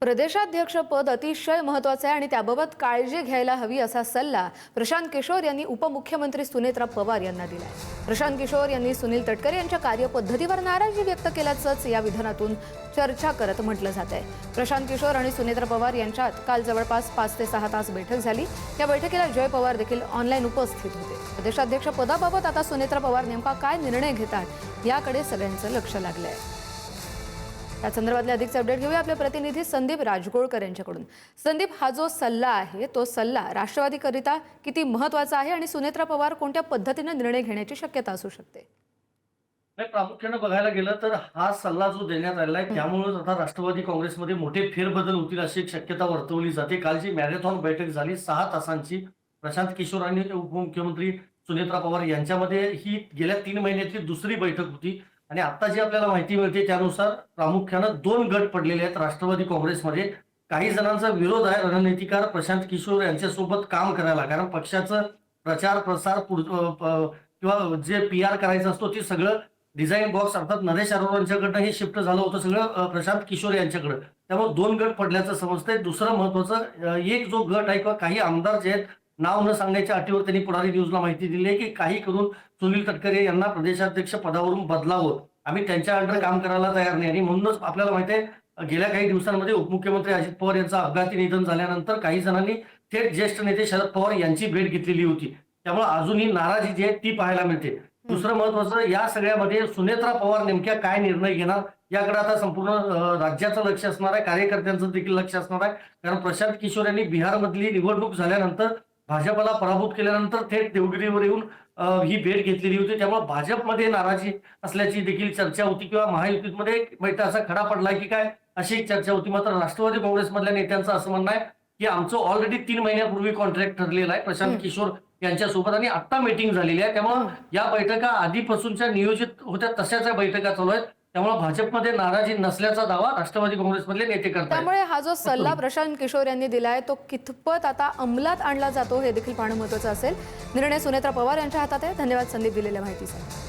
प्रदेशाध्यक्षपद अतिशय महत्त्वाचे आहे आणि त्याबाबत काळजी घ्यायला हवी असा सल्ला प्रशांत किशोर यांनी उपमुख्यमंत्री सुनेत्रा पवार यांना दिलाय। प्रशांत किशोर यांनी सुनील तटकरे यांच्या कार्यपद्धतीवर नाराजी व्यक्त केल्याचंच या विधानातून चर्चा करत म्हटलं जात आहे। प्रशांत किशोर आणि सुनेत्रा पवार यांच्यात काल जवळपास 5 ते 6 तास बैठक झाली। या बैठकीला जय पवार देखील ऑनलाईन उपस्थित होते। प्रदेशाध्यक्ष पदाबाबत आता सुनेत्रा पवार नेमका काय निर्णय घेतात याकडे सगळ्यांचं लक्ष लागलंय। या संदर्भातले अधिकचे अपडेट घेऊया आपले प्रतिनिधी संदीप राजगोळकर यांच्याकडून। संदीप, हा जो सल्ला आहे तो सल्ला राष्ट्रवादीकरिता किती महत्त्वाचा आहे आणि सुनेत्रा पवार कोणत्या पद्धतीने निर्णय घेण्याची शक्यता असू शकते? प्रामुख्याने बघायला गेलं तर हा सल्ला जो देण्यात आलेला आहे त्यामुळे आता राष्ट्रवादी काँग्रेसमध्ये मोठे फेरबदल होतील अशी एक शक्यता वर्तवली जाते। कालची मॅरेथॉन बैठक झाली 6 तासांची। प्रशांत किशोर आणि उपमुख्यमंत्री सुनेत्रा पवार यांच्यामध्ये ही गेल्या 3 महिन्यातली दुसरी बैठक होती आणि आता जी आपल्याला माहिती मिळते त्यानुसार प्रामुख्याने 2 गट पडलेले आहेत राष्ट्रवादी काँग्रेसमध्ये। काही जणांचा विरोध आहे रणनीतिकार प्रशांत किशोर यांच्यासोबत काम करायला, कारण पक्षाचं प्रचार प्रसार किंवा जे PR करायचं असतो ते सगळं डिझाईन बॉक्स अर्थात नरेश अरोरांच्याकडनं हे शिफ्ट झालं होतं सगळं प्रशांत किशोर यांच्याकडे। त्यामुळे 2 गट पडल्याचं समजतंय। दुसरं महत्वाचं एक जो गट आहे किंवा काही आमदार जे आहेत नाव न सांगण्याच्या अटीवर त्यांनी पुढारी न्यूजला माहिती दिली आहे की काही करून सुनील तटकरे यांना प्रदेशाध्यक्ष पदावरून बदलावं, आम्ही त्यांच्या अंडर काम करायला तयार नाही। आणि म्हणूनच आपल्याला माहिती आहे गेल्या काही दिवसांमध्ये उपमुख्यमंत्री अजित पवार यांचं अपघाती निधन झाल्यानंतर काही जणांनी थेट ज्येष्ठ नेते शरद पवार यांची भेट घेतलेली होती। त्यामुळे अजूनही नाराजी जी आहे ती पाहायला मिळते। दुसरं महत्वाचं या सगळ्यामध्ये सुनेत्रा पवार नेमक्या काय निर्णय घेणार याकडे आता संपूर्ण राज्याचं लक्ष असणार आहे, कार्यकर्त्यांचं देखील लक्ष असणार आहे। कारण प्रशांत किशोर यांनी बिहारमधली निवडणूक झाल्यानंतर भाजपला पराभूत केल्यानंतर थेट देवगिरीवर येऊन ही भेट घेतलेली होती। त्यामुळे भाजपमध्ये नाराजी असल्याची देखील चर्चा होती किंवा महायुतीमध्ये बैठक असा खडा पडलाय की काय अशी एक चर्चा होती। मात्र राष्ट्रवादी काँग्रेसमधल्या नेत्यांचं असं म्हणणं आहे की आमचं ऑलरेडी 3 महिन्यापूर्वी कॉन्ट्रॅक्ट ठरलेलं आहे प्रशांत किशोर यांच्यासोबत आणि आता मीटिंग झालेली आहे। त्यामुळे या बैठका आधीपासूनच्या नियोजित होत्या तशाच या बैठका चालू आहेत। त्यामुळे भाजपमध्ये नाराजी नसल्याचा दावा राष्ट्रवादी काँग्रेसमधले नेते करतात। त्यामुळे हा जो सल्ला प्रशांत किशोर यांनी दिलाय तो कितपत आता अंमलात आणला जातो हे देखील पाहणं महत्त्वाचं असेल। निर्णय सुनेत्रा पवार यांच्या हातात आहे। धन्यवाद संदीप दिलेल्या माहितीसाठी।